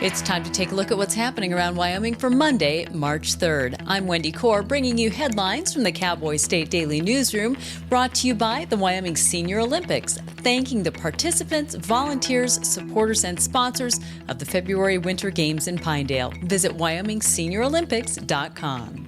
It's time to take a look at what's happening around Wyoming for Monday, March 3rd. I'm Wendy Corr, bringing you headlines from the Cowboy State Daily newsroom, brought to you by the Wyoming Senior Olympics, thanking the participants, volunteers, supporters, and sponsors of the February Winter Games in Pinedale. Visit WyomingSeniorOlympics.com.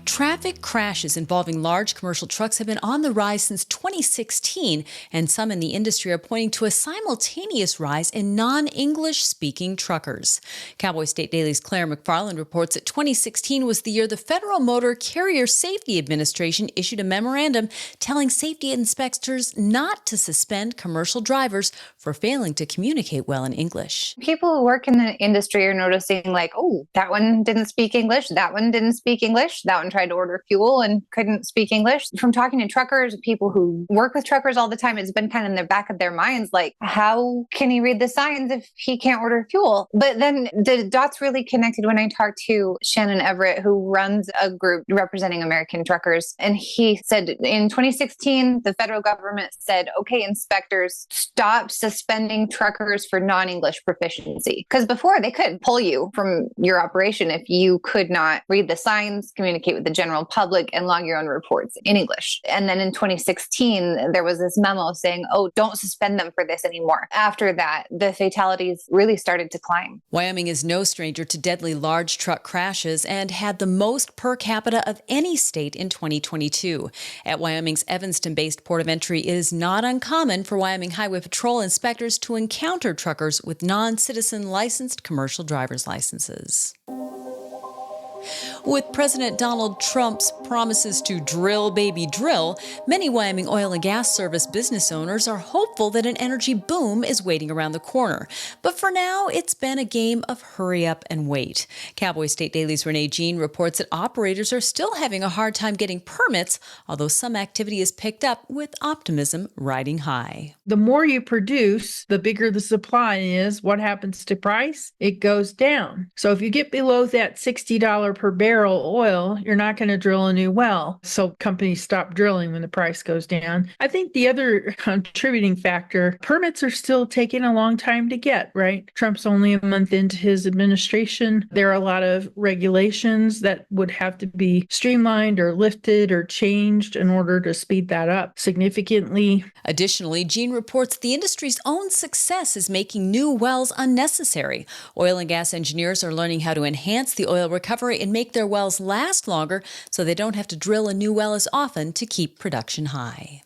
Traffic crashes involving large commercial trucks have been on the rise since 2016, and some in the industry are pointing to a simultaneous rise in non-English speaking truckers. Cowboy State Daily's Claire McFarland reports that 2016 was the year the Federal Motor Carrier Safety Administration issued a memorandum telling safety inspectors not to suspend commercial drivers for failing to communicate well in English. People who work in the industry are noticing oh, that one didn't speak English, that one didn't speak English, that one tried to order fuel and couldn't speak English. From talking to truckers, people who work with truckers all the time, it's been kind of in the back of their minds, how can he read the signs if he can't order fuel? But then the dots really connected when I talked to Shannon Everett, who runs a group representing American truckers. And he said in 2016, the federal government said, okay, inspectors, stop suspending truckers for non-English proficiency. Because before they could pull you from your operation if you could not read the signs, communicate with the general public, and log your own reports in English. And then in 2016, there was this memo saying, oh, don't suspend them for this anymore. After that, the fatalities really started to climb. Wyoming is no stranger to deadly large truck crashes and had the most per capita of any state in 2022. At Wyoming's Evanston-based port of entry, it is not uncommon for Wyoming Highway Patrol inspectors to encounter truckers with non-citizen licensed commercial driver's licenses. With President Donald Trump's promises to drill, baby, drill, many Wyoming oil and gas service business owners are hopeful that an energy boom is waiting around the corner. But for now, it's been a game of hurry up and wait. Cowboy State Daily's Renee Jean reports that operators are still having a hard time getting permits, although some activity is picked up, with optimism riding high. The more you produce, the bigger the supply is. What happens to price? It goes down. So if you get below that $60 per barrel oil, you're not going to drill a new well. So companies stop drilling when the price goes down. I think the other contributing factor, permits are still taking a long time to get, right? Trump's only a month into his administration. There are a lot of regulations that would have to be streamlined or lifted or changed in order to speed that up significantly. Additionally, Jean reports the industry's own success is making new wells unnecessary. Oil and gas engineers are learning how to enhance the oil recovery and make their wells last longer so they don't have to drill a new well as often to keep production high.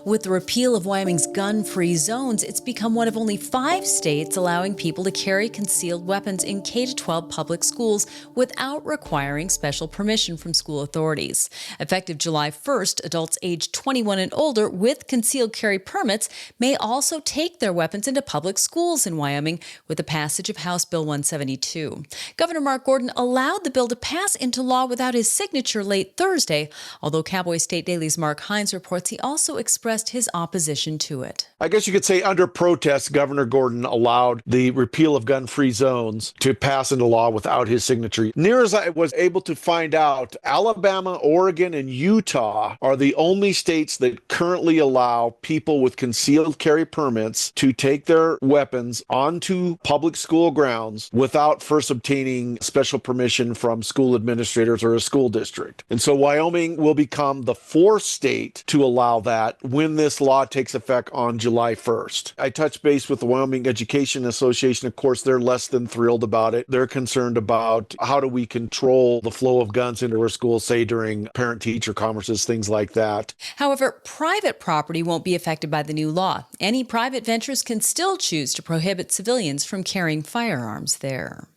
With the repeal of Wyoming's gun-free zones, it's become one of only 5 states allowing people to carry concealed weapons in K-12 public schools without requiring special permission from school authorities. Effective July 1st, adults aged 21 and older with concealed carry permits may also take their weapons into public schools in Wyoming with the passage of House Bill 172. Governor Mark Gordon allowed the bill to pass into law without his signature late Thursday, although Cowboy State Daily's Mark Hines reports he also expressed his opposition to it. I guess you could say under protest, Governor Gordon allowed the repeal of gun-free zones to pass into law without his signature. Near as I was able to find out, Alabama, Oregon, and Utah are the only states that currently allow people with concealed carry permits to take their weapons onto public school grounds without first obtaining special permission from school administrators or a school district. And so Wyoming will become the 4th state to allow that when this law takes effect on July 1st. I touched base with the Wyoming Education Association. Of course, they're less than thrilled about it. They're concerned about how do we control the flow of guns into our schools, say during parent-teacher conferences, things like that. However, private property won't be affected by the new law. Any private ventures can still choose to prohibit civilians from carrying firearms there.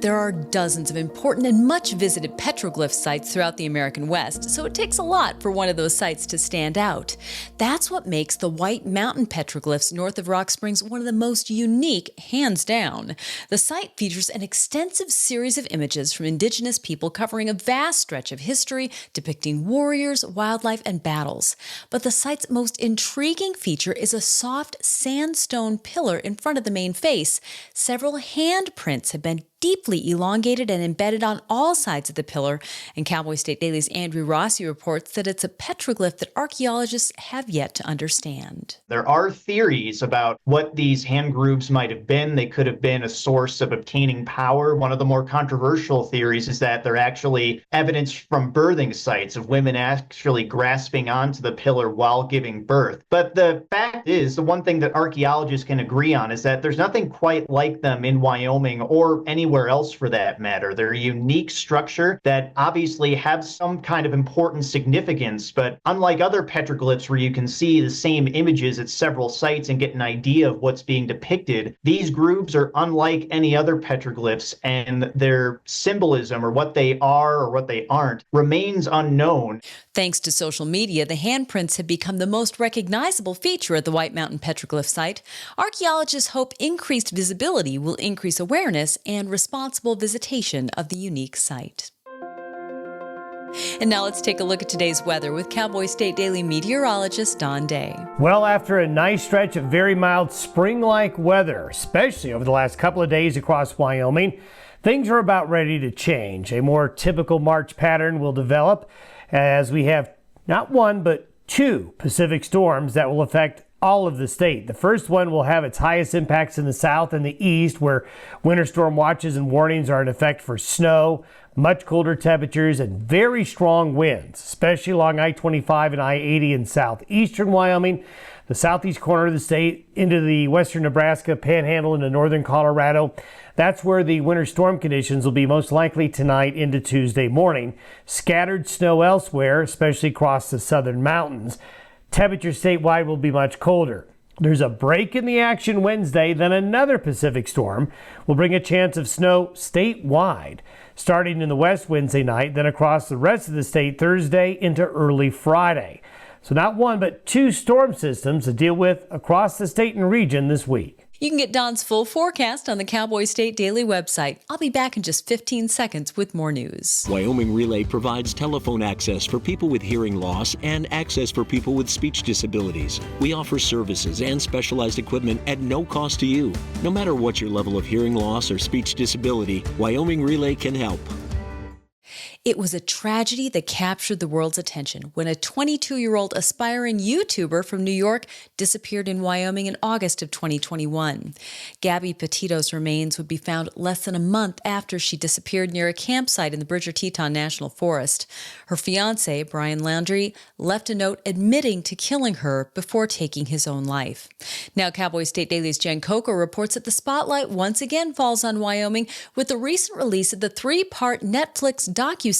There are dozens of important and much visited petroglyph sites throughout the American West, so it takes a lot for one of those sites to stand out. That's what makes the White Mountain petroglyphs north of Rock Springs one of the most unique, hands down. The site features an extensive series of images from indigenous people covering a vast stretch of history depicting warriors, wildlife, and battles. But the site's most intriguing feature is a soft sandstone pillar in front of the main face. Several handprints have been deeply elongated and embedded on all sides of the pillar, and Cowboy State Daily's Andrew Rossi reports that it's a petroglyph that archaeologists have yet to understand. There are theories about what these hand grooves might have been. They could have been a source of obtaining power. One of the more controversial theories is that they're actually evidence from birthing sites of women actually grasping onto the pillar while giving birth. But the fact is, the one thing that archaeologists can agree on is that there's nothing quite like them in Wyoming or anywhere else for that matter. They're a unique structure that obviously have some kind of important significance, but unlike other petroglyphs where you can see the same images at several sites and get an idea of what's being depicted, these grooves are unlike any other petroglyphs, and their symbolism, or what they are or what they aren't, remains unknown. Thanks to social media, the handprints have become the most recognizable feature at the White Mountain Petroglyph site. Archaeologists hope increased visibility will increase awareness and responsible visitation of the unique site. And now let's take a look at today's weather with Cowboy State Daily meteorologist Don Day. Well, after a nice stretch of very mild spring-like weather, especially over the last couple of days across Wyoming, things are about ready to change. A more typical March pattern will develop as we have not one but two Pacific storms that will affect all of the state. The first one will have its highest impacts in the south and the east, where winter storm watches and warnings are in effect for snow, much colder temperatures, and very strong winds, especially along I-25 and I-80 in southeastern Wyoming, the southeast corner of the state, into the western Nebraska panhandle into northern Colorado. That's where the winter storm conditions will be most likely tonight into Tuesday morning. Scattered snow elsewhere, especially across the southern mountains. Temperatures statewide will be much colder. There's a break in the action Wednesday, then another Pacific storm will bring a chance of snow statewide, starting in the west Wednesday night, then across the rest of the state Thursday into early Friday. So not one, but two storm systems to deal with across the state and region this week. You can get Don's full forecast on the Cowboy State Daily website. I'll be back in just 15 seconds with more news. Wyoming Relay provides telephone access for people with hearing loss and access for people with speech disabilities. We offer services and specialized equipment at no cost to you. No matter what your level of hearing loss or speech disability, Wyoming Relay can help. It was a tragedy that captured the world's attention when a 22-year-old aspiring YouTuber from New York disappeared in Wyoming in August of 2021. Gabby Petito's remains would be found less than a month after she disappeared near a campsite in the Bridger-Teton National Forest. Her fiancé, Brian Landry, left a note admitting to killing her before taking his own life. Now, Cowboy State Daily's Jen Coco reports that the spotlight once again falls on Wyoming with the recent release of the 3-part Netflix docuseries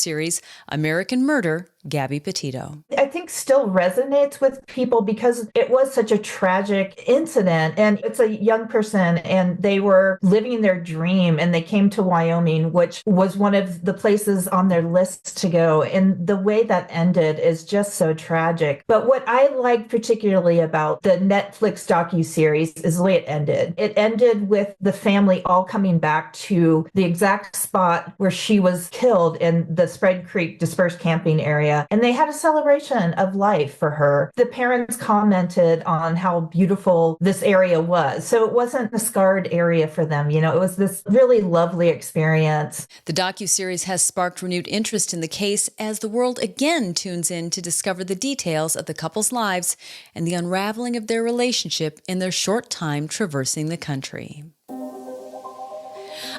American Murder, Gabby Petito. I think still resonates with people because it was such a tragic incident, and it's a young person and they were living their dream and they came to Wyoming, which was one of the places on their list to go. And the way that ended is just so tragic. But what I like particularly about the Netflix docuseries is the way it ended. It ended with the family all coming back to the exact spot where she was killed in the Spread Creek dispersed camping area. And they had a celebration of life for her. The parents commented on how beautiful this area was. So it wasn't a scarred area for them. You know, it was this really lovely experience. The docuseries has sparked renewed interest in the case as the world again tunes in to discover the details of the couple's lives and the unraveling of their relationship in their short time traversing the country.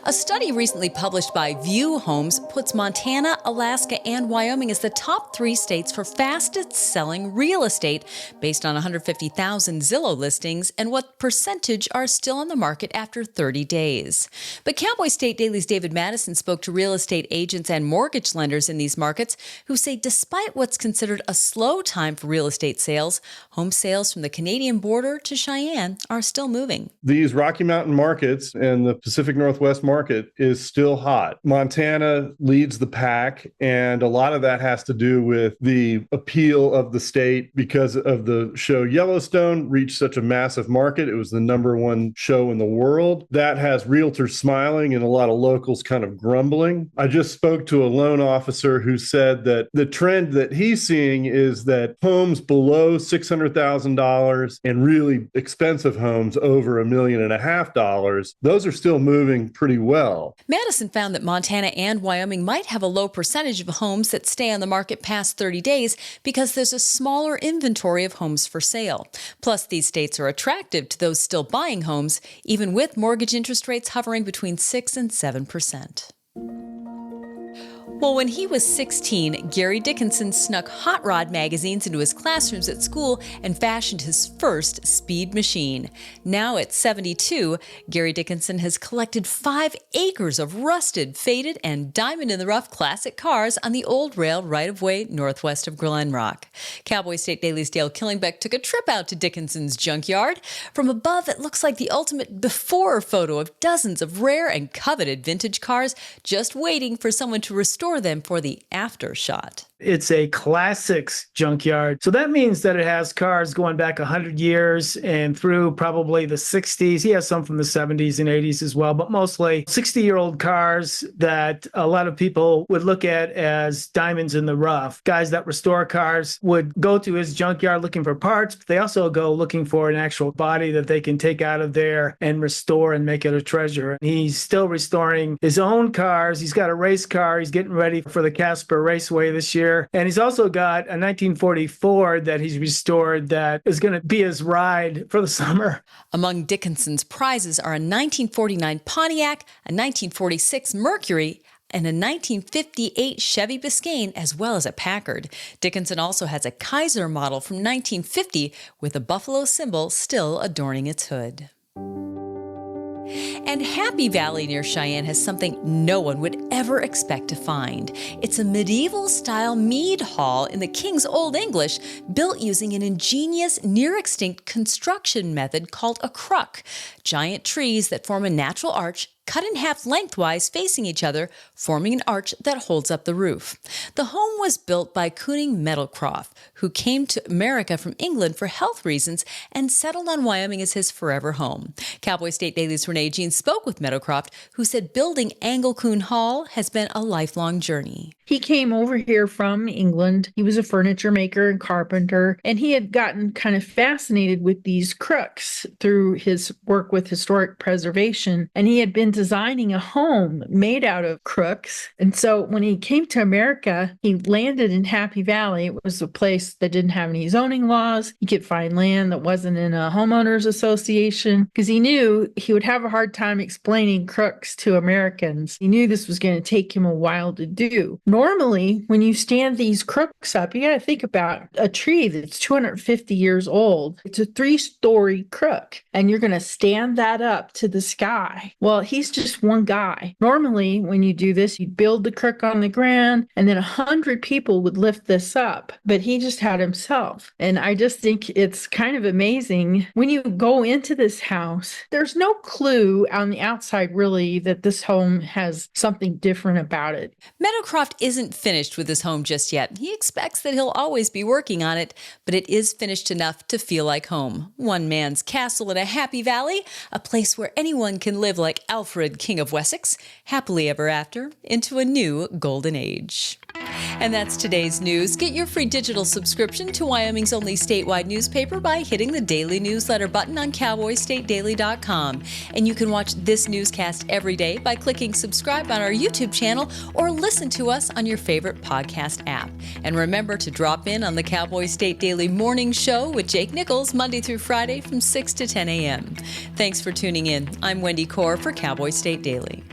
A study recently published by View Homes puts Montana, Alaska, and Wyoming as the top 3 states for fastest selling real estate based on 150,000 Zillow listings and what percentage are still on the market after 30 days. But Cowboy State Daily's David Madison spoke to real estate agents and mortgage lenders in these markets who say despite what's considered a slow time for real estate sales, home sales from the Canadian border to Cheyenne are still moving. These Rocky Mountain markets and the Pacific Northwest market is still hot. Montana leads the pack, and a lot of that has to do with the appeal of the state because of the show Yellowstone reached such a massive market. It was the #1 show in the world. That has realtors smiling and a lot of locals kind of grumbling. I just spoke to a loan officer who said that the trend that he's seeing is that homes below $600,000 and really expensive homes over $1.5 million, those are still moving pretty pretty well. Madison found that Montana and Wyoming might have a low percentage of homes that stay on the market past 30 days because there's a smaller inventory of homes for sale. Plus, these states are attractive to those still buying homes, even with mortgage interest rates hovering between 6 and 7%. Well, when he was 16, Gary Dickinson snuck hot rod magazines into his classrooms at school and fashioned his first speed machine. Now at 72, Gary Dickinson has collected 5 acres of rusted, faded, and diamond-in-the-rough classic cars on the old rail right-of-way northwest of Glen Rock. Cowboy State Daily's Dale Killingbeck took a trip out to Dickinson's junkyard. From above, it looks like the ultimate before photo of dozens of rare and coveted vintage cars just waiting for someone to restore them for the after shot. It's a classics junkyard. So that means that it has cars going back 100 years and through probably the 60s. He has some from the 70s and 80s as well, but mostly 60-year-old cars that a lot of people would look at as diamonds in the rough. Guys that restore cars would go to his junkyard looking for parts, but they also go looking for an actual body that they can take out of there and restore and make it a treasure. He's still restoring his own cars. He's got a race car. He's getting ready for the Casper Raceway this year. And he's also got a 1940 Ford that he's restored that is going to be his ride for the summer. Among Dickinson's prizes are a 1949 Pontiac, a 1946 Mercury, and a 1958 Chevy Biscayne, as well as a Packard. Dickinson also has a Kaiser model from 1950 with a buffalo symbol still adorning its hood. And Happy Valley near Cheyenne has something no one would ever expect to find. It's a medieval-style mead hall in the King's Old English, built using an ingenious, near-extinct construction method called a cruck. Giant trees that form a natural arch cut in half lengthwise facing each other, forming an arch that holds up the roof. The home was built by Cooning Meadowcroft, who came to America from England for health reasons and settled on Wyoming as his forever home. Cowboy State Daily's Renee Jean spoke with Meadowcroft, who said building Anglecoon Hall has been a lifelong journey. He came over here from England. He was a furniture maker and carpenter, and he had gotten kind of fascinated with these crooks through his work with historic preservation, and he had been designing a home made out of crooks. And so when he came to America, he landed in Happy Valley. It was a place that didn't have any zoning laws. He could find land that wasn't in a homeowners association because he knew he would have a hard time explaining crooks to Americans. He knew this was going to take him a while to do. Normally, when you stand these crooks up, you got to think about a tree that's 250 years old. It's a 3-story crook, and you're going to stand that up to the sky. Well, he's just one guy. Normally, when you do this, you build the crook on the ground, and then 100 people would lift this up, but he just had himself. And I just think it's kind of amazing. When you go into this house, there's no clue on the outside, really, that this home has something different about it. Meadowcroft isn't finished with his home just yet. He expects that he'll always be working on it, but it is finished enough to feel like home. One man's castle in a happy valley, a place where anyone can live like Alfred, King of Wessex, happily ever after, into a new golden age. And that's today's news. Get your free digital subscription to Wyoming's only statewide newspaper by hitting the daily newsletter button on cowboystatedaily.com. And you can watch this newscast every day by clicking subscribe on our YouTube channel or listen to us on your favorite podcast app. And remember to drop in on the Cowboy State Daily Morning Show with Jake Nichols Monday through Friday from 6 to 10 a.m. Thanks for tuning in. I'm Wendy Corr for Cowboy State Daily.